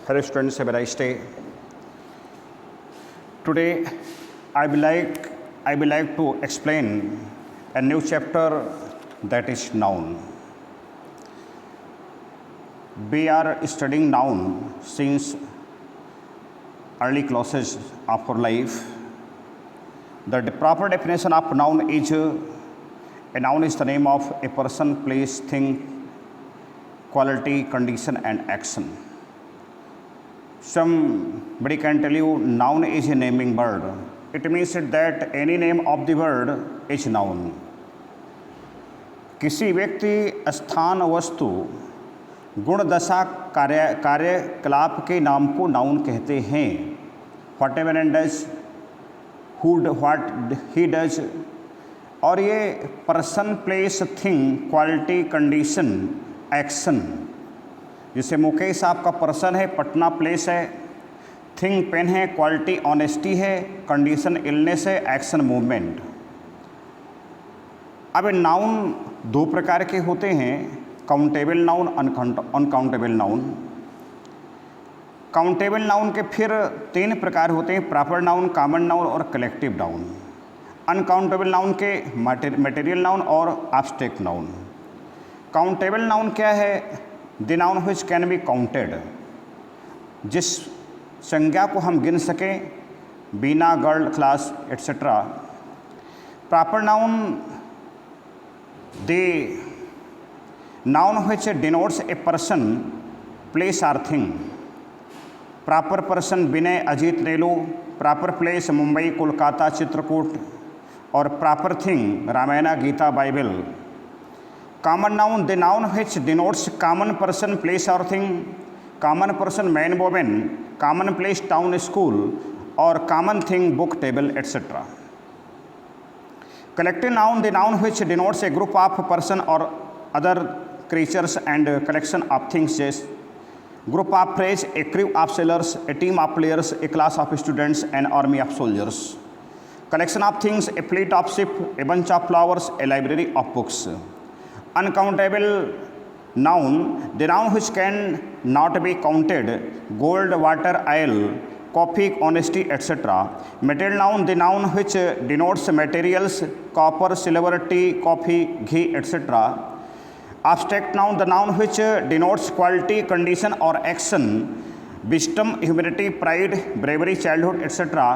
Hello students, have a nice day. Today I will like to explain a new chapter, that is noun. We are studying noun since early classes of our life. The proper definition of noun is a noun is the name of a person, place, thing, quality, condition and action. Somebody can tell you noun is a naming word. It means that any name of the word is noun. किसी व्यक्ति, स्थान, वस्तु, गुण, दशा, कार्यकलाप के नाम को नाउन कहते हैं. What ever and does, who, what he does. और ये person, place, thing, quality, condition, action. जैसे मुकेश आपका पर्सन है, पटना प्लेस है, थिंग पेन है, क्वालिटी ऑनेस्टी है, कंडीशन इलनेस है, एक्शन मूवमेंट. अब नाउन दो प्रकार के होते हैं, countable noun, uncountable noun. Countable noun के फिर तीन प्रकार होते हैं, प्रॉपर नाउन, कॉमन नाउन और कलेक्टिव नाउन. अनकाउंटेबल नाउन के मटेरियल नाउन और एब्स्ट्रैक्ट नाउन. काउंटेबल नाउन क्या है? The noun which can be counted, जिस संज्ञा को हम गिन सकें, बीना, girl, class etcetera. Proper noun, the noun which denotes a person, place or thing. Proper person Vinay, Ajeet, Relu. Proper place Mumbai, Kolkata, Chitrakoot. और proper thing Ramayana, Gita, Bible. Common noun, the noun which denotes common person, place और thing. Common person man, women. Common place town, school. और common thing book, table etcetera. Collective noun, the noun which denotes a group of person और other creatures and collection of things, जैसे group of friends, a crew of sailors, a team of players, a class of students, an army of soldiers. Collection of things, a fleet of ship, a bunch of flowers, a library of books. Uncountable noun, the noun which can not be counted, gold, water, oil, coffee, honesty, etc. Material noun, the noun which denotes materials, copper, silver, tea, coffee, ghee, etc. Abstract noun, the noun which denotes quality, condition or action, wisdom, humility, pride, bravery, childhood, etc.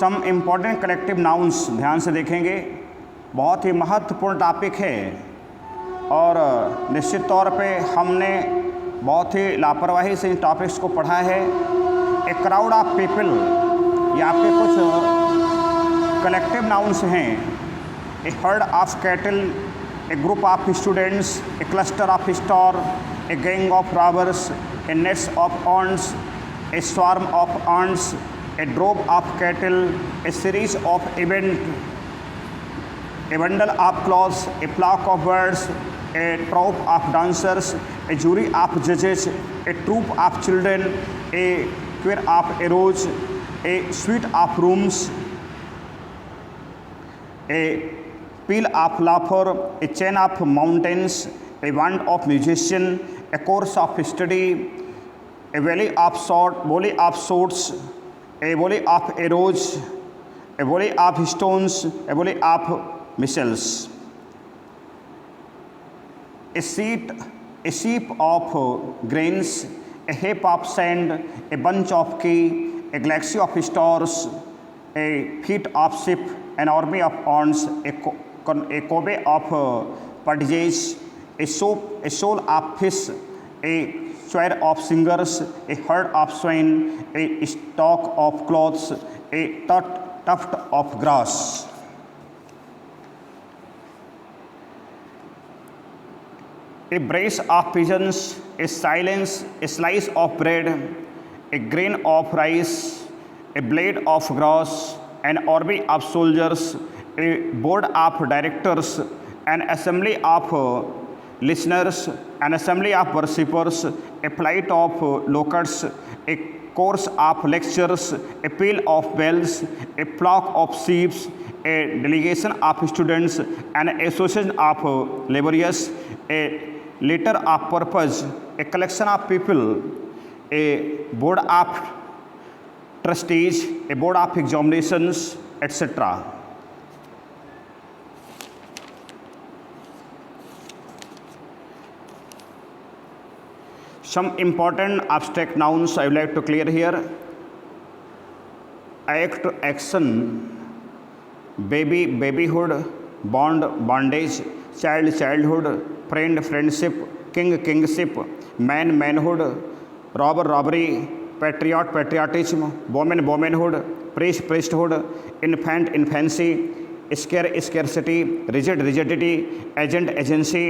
Some important collective nouns ध्यान से देखेंगे, बहुत ही महत्वपूर्ण topic है और निश्चित तौर पे हमने बहुत ही लापरवाही से इन टॉपिक्स को पढ़ा है. ए क्राउड ऑफ पीपल, ये आपके कुछ कलेक्टिव नाउन्स हैं. A herd of cattle, a group of students, a cluster of store, a gang of robbers, a नेट्स of ants, a swarm of ants, a drove of cattle, a series of event, a bundle of clothes, a flock of birds, a troupe of dancers, a jury of judges, a troop of children, a choir of arrows, a suite of rooms, a peal of laughter, a chain of mountains, a band of musicians, a course of study, a volley of swords, a volley of arrows, a volley of stones, a volley of missiles. A sheep of grains, a heap of sand, a bunch of key, a galaxy of stars, a fleet of ship, an army of ants, a covey of partridges, a shoal of fish, a choir of singers, a herd of swine, a stalk of clothes, a tuft of grass. A brace of pigeons, a slice of bread, a grain of rice, a blade of grass, an army of soldiers, a board of directors, an assembly of listeners, an assembly of worshippers, a flight of locusts, a course of lectures, a peal of bells, a flock of sheep, a delegation of students, an association of laborers, a letter of purpose, a collection of people, a board of trustees, a board of examinations, etc. Some important abstract nouns I would like to clear here. Act, action, baby, babyhood, bond, bondage, child, childhood, friend, friendship, king, kingship, man, manhood, robber, robbery, patriot, patriotism, woman, womanhood, priest, priesthood, infant, infancy, scare, scarcity, rigid, rigidity, agent, agency,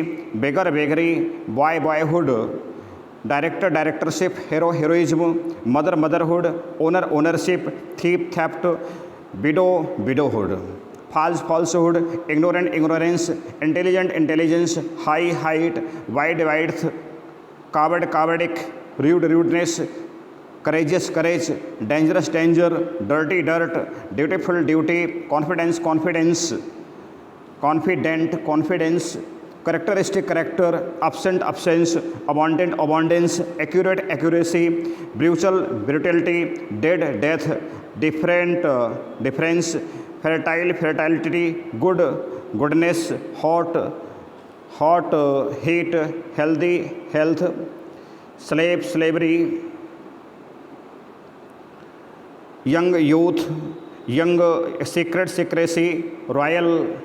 beggar, beggary, boy, boyhood, director, directorship, hero, heroism, mother, motherhood, owner, ownership, thief, theft, widow, widowhood, false, falsehood, ignorant, ignorance, intelligent, intelligence, high, height, wide, width, coward, cowardic, rude, rudeness, courageous, courage, dangerous, danger, dirty, dirt, dutiful, duty, confidence, confidence, confident, confidence, characteristic, character, absent, absence, abundant, abundance, accurate, accuracy, brutal, brutality, dead, death, different, difference, fertile, fertility, good, goodness, hot, hot, heat, healthy, health, slave, slavery, young, youth, young, secret, secrecy, royal,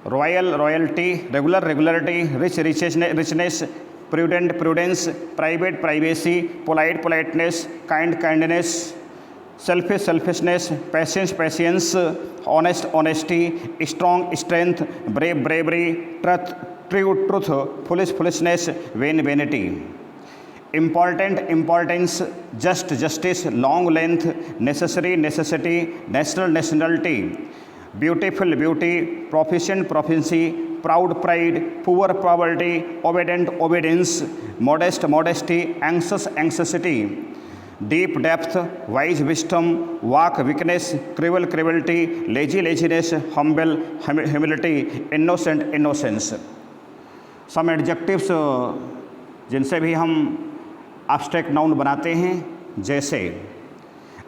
royal, royalty, regular, regularity, rich, richness, prudent, prudence, private, privacy, polite, politeness, kind, kindness, selfish, selfishness, patience, patience, honest, honesty, strong, strength, brave, bravery, truth, true, truth, foolish, foolishness, vain, vanity. Important, importance, just, justice, long, length, necessary, necessity, national, nationality, beautiful, beauty, proficient, proficiency, proud, pride, poor, poverty, obedient, obedience, modest, modesty, anxious, anxiety, deep, depth, wise, wisdom, walk, weakness, cruel, cruelty, lazy, laziness, humble, humility, innocent, innocence. Some adjectives जिनसे भी हम abstract noun बनाते हैं, जैसे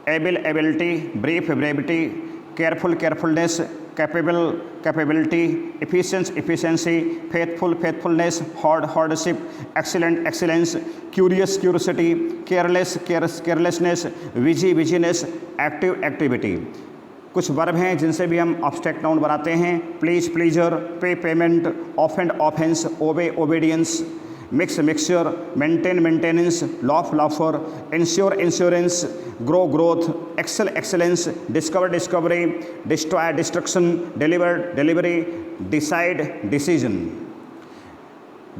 able, ability, brave, brevity, careful, carefulness, capable, capability, efficient, efficiency, faithful, faithfulness, hard, hardship, excellent, excellence, curious, curiosity, careless, carelessness, busy, busyness, active, activity. कुछ verb हैं जिनसे भी हम abstract noun बनाते हैं, please, pleasure, pay, payment, offend, offense, obey, obedience, mix, mixture, maintain, maintenance, laugh, laugher, ensure, insurance, grow, growth, excel, excellence, discover, discovery, destroy, destruction, deliver, delivery, decide, decision.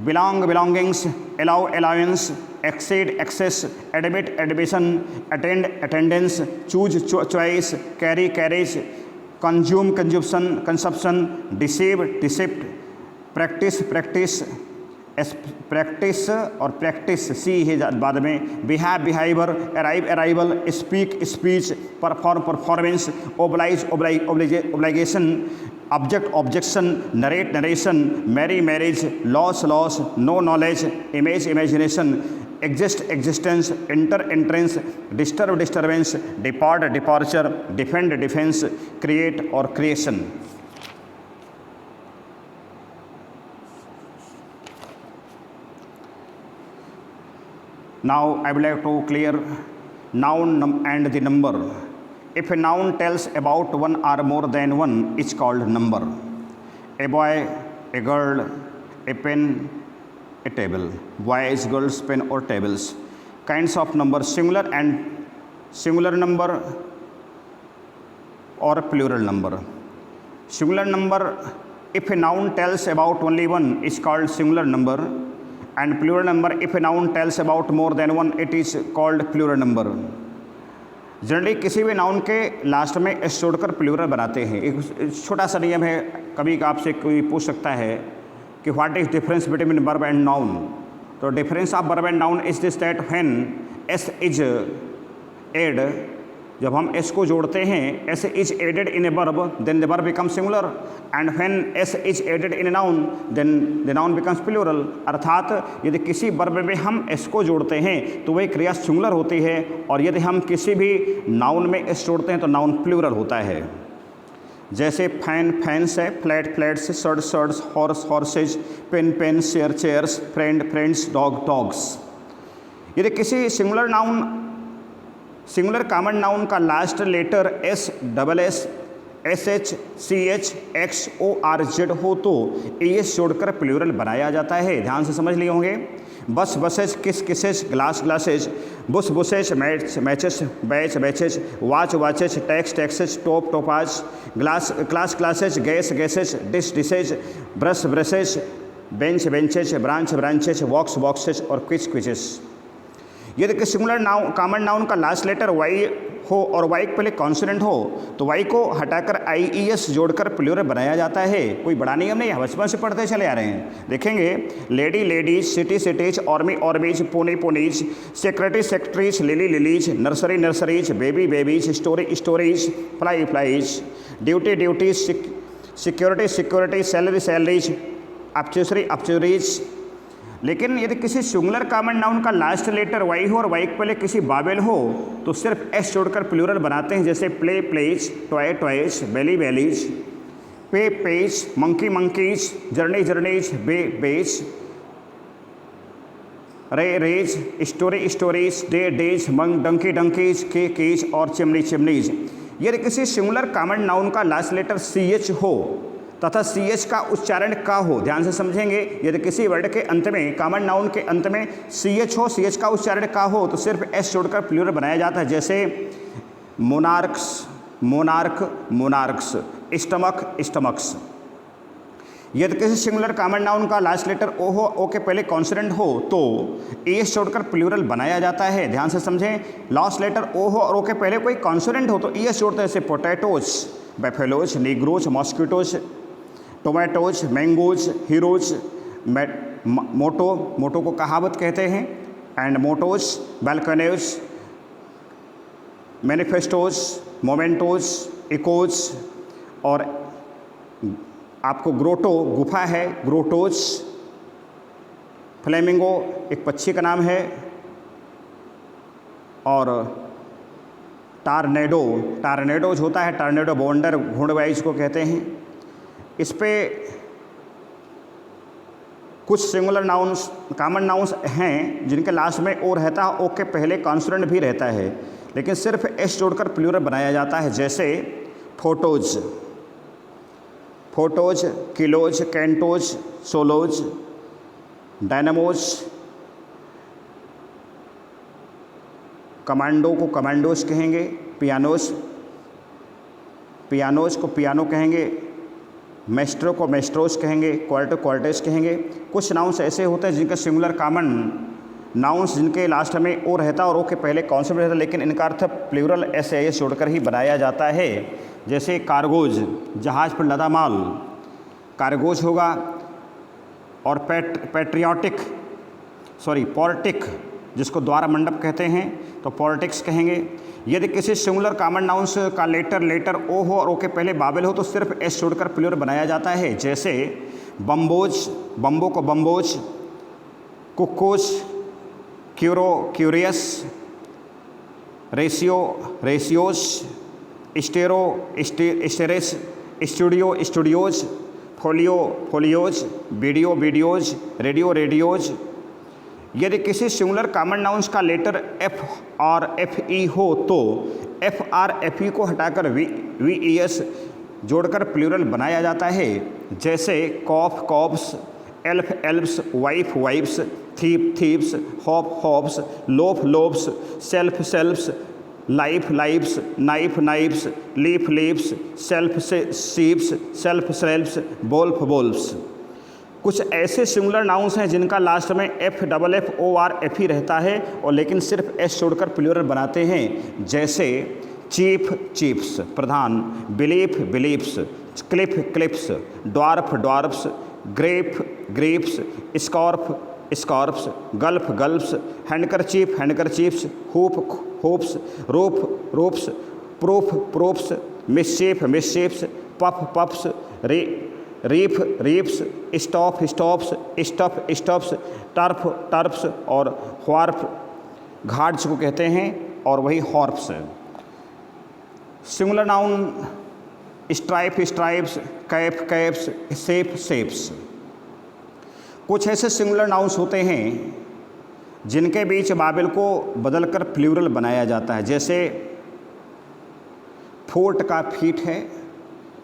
Belong, belongings, allow, allowance, exceed, access, admit, admission, attend, attendance, choose, choice, carry, carriage, consume, consumption, consumption, deceive, deceit, practice, practice, practice और practice C है बाद में, behave, behaviour, arrive, arrival, speak, speech, perform, performance, oblige, obligation, object, objection, narrate, narration, marry, marriage, loss, loss, know, knowledge, image, imagination, exist, existence, enter, entrance, disturb, disturbance, depart, departure, defend, defence, create और creation. Now I would like to clear noun and the number. If a noun tells about one or more than one, it's called number. A boy, a girl, a pen, a table. Boys, girls, pen or tables. Kinds of numbers, singular and singular number or plural number. Singular number, if a noun tells about only one, is called singular number. And plural number, if a noun tells about more than one, it is called plural number. Generally किसी भी noun के last में S छोड़कर plural बनाते हैं. एक छोटा सा नियम है, कभी आपसे कोई पूछ सकता है कि what is difference between verb and noun. तो difference of verb and noun is this that when S is add जब हम एस को जोड़ते हैं, S is added in a verb then the verb become singular, and when S is added in a noun then the noun becomes plural. अर्थात यदि किसी verb में हम एस को जोड़ते हैं तो वह क्रिया सिंगुलर होती है, और यदि हम किसी भी नाउन में एस जोड़ते हैं तो नाउन प्लूरल होता है। जैसे फैन फैंस है, flat flats, shirt shirts, horse horses, pen pens, chair chairs, friend friends, dog dogs. यदि किसी singular noun, singular common noun का last letter S, double S, S H, C H, X, O R Z हो तो S जोड़कर plural बनाया जाता है। ध्यान से समझ लिए होंगे। बस बसेज, किस kisses, glass glasses, bus buses, match matches, batch batches, watch watches, tax taxes, top topaz, glass class classes, gas gases, dish dishes, brush brushes, bench benches, branch branches, box boxes और quiz quizzes. यदि कि singular noun common noun का last letter Y हो और Y के पहले consonant हो तो वाई को हटाकर आई ई एस जोड़कर प्लूरल बनाया जाता है। कोई बड़ा नियम नहीं है, बचपन से पढ़ते चले आ रहे हैं। देखेंगे, lady ladies, city cities, army armies, pony ponies, secretary secretaries, lily lilies, nursery nurseries, baby babies, story stories, fly flies, duty duties, security security, salary salaries, अपचूसरी अपचूरीज। लेकिन यदि किसी सिंगुलर कॉमन नाउन का लास्ट लेटर वाई हो और Y के पहले किसी बाबेल हो तो सिर्फ एस जोड़कर प्लूरल बनाते हैं। जैसे play plays, toy toys, belly bellies, pay pays, monkey monkeys, journey journeys, bay bays, ray rays, story stories, day days, मंग डंकी डंकीज, के केज और चिमनी चिमनीज। यदि किसी सिंगुलर कॉमन नाउन का last letter C H हो तथा C H का उच्चारण का हो, ध्यान से समझेंगे, यदि किसी वर्ड के अंत में, कॉमन नाउन के अंत में सी एच हो, सी एच का उच्चारण का हो तो सिर्फ एस जोड़कर प्लूरल बनाया जाता है। जैसे monarchs, monarch, monarchs, stomach, stomachs. यदि किसी सिंगुलर कॉमन नाउन का लास्ट लेटर ओ हो, ओ के पहले कॉन्सोनेंट हो तो एस जोड़कर प्लूरल बनाया जाता है। ध्यान से समझें, लास्ट लेटर ओ हो और ओ के पहले कोई कॉन्सोनेंट हो तो एस जोड़ते हैं। जैसे potatoes, buffaloes, negroes, mosquitoes, tomatoes, mangoes, heroes, motto, motto को कहावत कहते हैं, and mottoes, volcanoes, manifestoes, mementoes, echoes, और आपको ग्रोटो गुफा है, ग्रोटोज, फ्लेमिंगो एक पक्षी का नाम है, और टारनेडो, टारनेडोज होता है, टारनेडो बॉन्डर घोड़वाइज को कहते हैं। इस पे कुछ सिंगुलर नाउन्स, कॉमन नाउन्स हैं जिनके लास्ट में ओ रहता है, ओ के पहले कॉन्सोनेंट भी रहता है, लेकिन सिर्फ एस जोड़कर प्लूरल बनाया जाता है। जैसे photos, photos, kilos, cantos, swallows, dynamos, commando को कमांडोज कहेंगे, पियानोज, पियानोज को पियानो कहेंगे, मेस्ट्रो को मेस्ट्रोज कहेंगे, क्वार्टो क्वार्टेज कहेंगे। कुछ नाउन्स ऐसे होते हैं जिनके सिंगुलर कॉमन नाउन्स जिनके लास्ट में ओ रहता है और ओ के पहले कॉन्सोनेंट रहता है, लेकिन इनका अर्थ प्लूरल एस एस जोड़कर ही बनाया जाता है। जैसे कार्गोज, जहाज़ पर लदा माल, कार्गोज होगा, और पैट्रियाटिक, सॉरी पॉलिटिक, जिसको द्वार मंडप कहते हैं तो पॉलिटिक्स कहेंगे। यदि किसी सिंगुलर कॉमन नाउन्स का लेटर ओ हो और ओ के पहले बाबेल हो तो सिर्फ एस जोड़कर प्लूरल बनाया जाता है। जैसे बम्बोज, बम्बो को bamboos, cuckoos, curio curious, ratio ratios, stereo stereos, studio studios, folio folios, video videos, radio radios. यदि किसी सिंगुलर कॉमन नाउन्स का लेटर एफ और एफ ई हो तो एफ आर एफ ई को हटाकर वी ई एस जोड़कर प्लूरल बनाया जाता है। जैसे calf calves, elf elves, wife wives, thief thieves, half halves, loaf loaves, self selves, life lives, knife knives, leaf leaves, self से सीप्स, सेल्फ सेल्फ्स, बोल्फ बोल्फ्स। कुछ ऐसे सिंगुलर नाउन्स हैं जिनका लास्ट में F double F O R F ही रहता है और लेकिन सिर्फ एस छोड़कर प्लूरल बनाते हैं। जैसे चीफ चीफ्स, प्रधान, belief beliefs, cliff cliffs, dwarf dwarfs, grief griefs, scarf scarfs, gulf, gulfs, handkerchief, handkerchiefs, hoof, hoofs, roof, roofs, proof, proofs, mischief, mischiefs, puff, puffs, reef, reefs, staff, staffs, stuff, stuffs, turf, turfs और wharf, घाट जिसको कहते हैं, और वही wharfs. Singular noun stripe, stripes, cap, caps, safe, safes. कुछ ऐसे singular nouns होते हैं जिनके बीच बाबिल को बदलकर प्लूरल बनाया जाता है, जैसे फोर्ट का फीट है,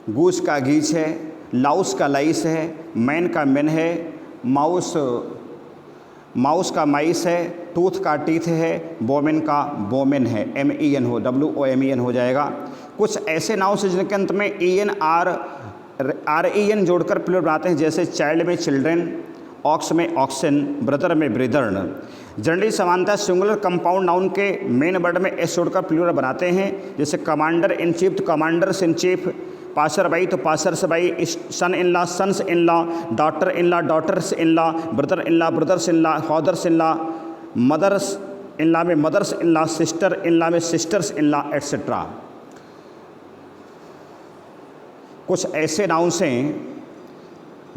गूस का गीच है, लाउस का लाइस है, मैन का मेन है, माउस माउस का माइस है, टूथ का टीथ है, बोमेन का बोमेन है, MEN हो, WOMEN हो जाएगा। कुछ ऐसे नाउन्स हैं जिनके अंत में EN REN जोड़कर प्लूरल बनाते हैं, जैसे चाइल्ड में चिल्ड्रेन, ऑक्स में ऑक्सन, ब्रदर में ब्रिदर्न। जनरली समानता सिंगुलर कंपाउंड नाउन के मेन वर्ड में एस जोड़कर प्लूरल बनाते हैं, जैसे कमांडर इन चीफ तो commanders in chief, passer by तो passers by, son in law sons in law, daughter in law daughters in law, brother in law brothers in law, fathers in law, mothers in law में mothers in law, sister in law में sisters in law, etcetera. कुछ ऐसे nouns हैं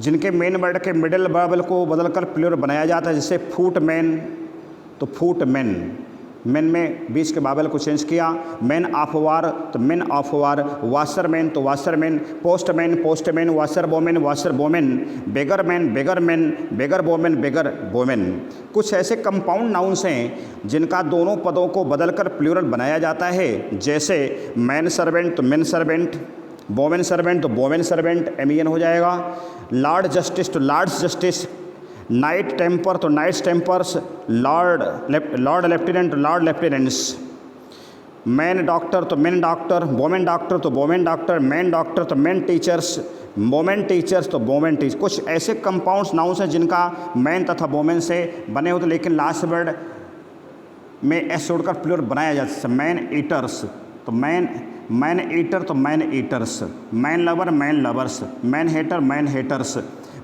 जिनके main word के middle verbal को बदलकर plural बनाया जाता है, जैसे फूट मैन तो फूट मैन, मैन में बीच के बाबल को चेंज किया, मैन ऑफ वार तो man of war, washerman तो washerman, postman postman, washer women washer women, beggar man beggar man, beggar women beggar women. कुछ ऐसे कंपाउंड नाउन्स हैं जिनका दोनों पदों को बदलकर प्लूरल बनाया जाता है, जैसे मैन सर्वेंट तो मैन सर्वेंट, बोमेन सर्वेंट तो बोमेन सर्वेंट, MEN हो जाएगा। लॉर्ड जस्टिस तो लॉर्ड्स जस्टिस, नाइट टेम्पर तो नाइट्स टेम्पर्स, लॉर्ड लेफ्टिनेंट तो लॉर्ड लेफ्टिनेंट्स, मैन डॉक्टर तो मैन डॉक्टर, वोमेन डॉक्टर तो वोमेन डॉक्टर, मैन डॉक्टर तो मैन टीचर्स, वोमेन टीचर्स तो वोमेन टीचर। कुछ ऐसे कंपाउंड्स नाउन्स हैं जिनका मैन तथा वोमेन से बने होते, लेकिन लास्ट वर्ड में एस जोड़कर प्लूरल बनाया जाता है। मैन ईटर्स तो मैन ईटर तो man eaters, man lover man lovers, man hater man haters,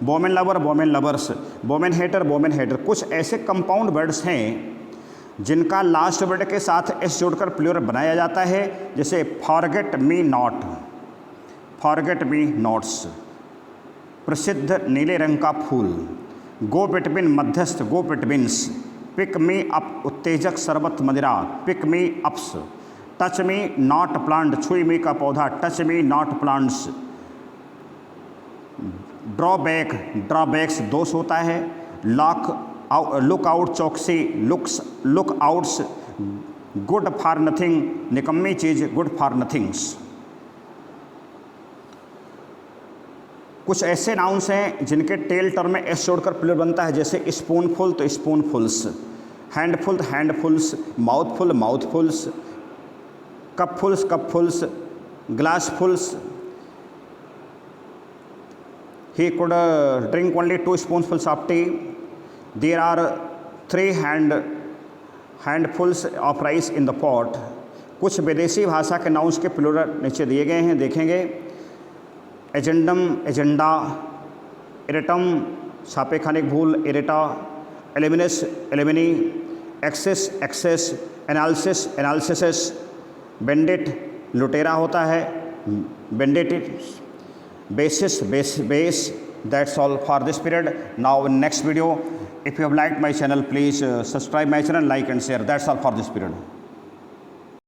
women lover women lovers, women hater women hater. कुछ ऐसे कंपाउंड वर्ड्स हैं जिनका लास्ट वर्ड के साथ एस जोड़कर प्लूरल बनाया जाता है, जैसे forget me not, forget me nots, प्रसिद्ध नीले रंग का फूल, गो बिटवीन मध्यस्थ गो बिटवीन्स, पिक मी अप उत्तेजक शरबत मदिरा, pick me ups, touch me not plant छुई मी का पौधा, touch me not plants, drawback drawbacks दोष होता है, लुक आउट चौकसी look outs, good for nothing निकम्मी चीज गुड फॉर नथिंग्स। कुछ ऐसे नाउन्स हैं जिनके टेल टर्म में एस जोड़कर प्लूरल बनता है, जैसे स्पूनफुल तो स्पूनफुल्स, हैंडफुल तो हैंडफुल्स, mouthful माउथफुल्स, कपफुल्स कपफुल्स, ग्लासफुल्स। He could drink only 2 spoonfuls of tea. There are 3 handfuls of rice in the pot. कुछ विदेशी भाषा के नाउन्स के प्लूरल नीचे दिए गए हैं, देखेंगे। एजेंडम एजेंडा, इरेटम छापे खाने की भूल errata, alumnus alumni, axis axes, analysis analyses, bandit लुटेरा होता है, बेंडिटिस, basis base. That's all for this period. Now in next video, if you have liked my channel, please subscribe my channel, like and share. That's all for this period.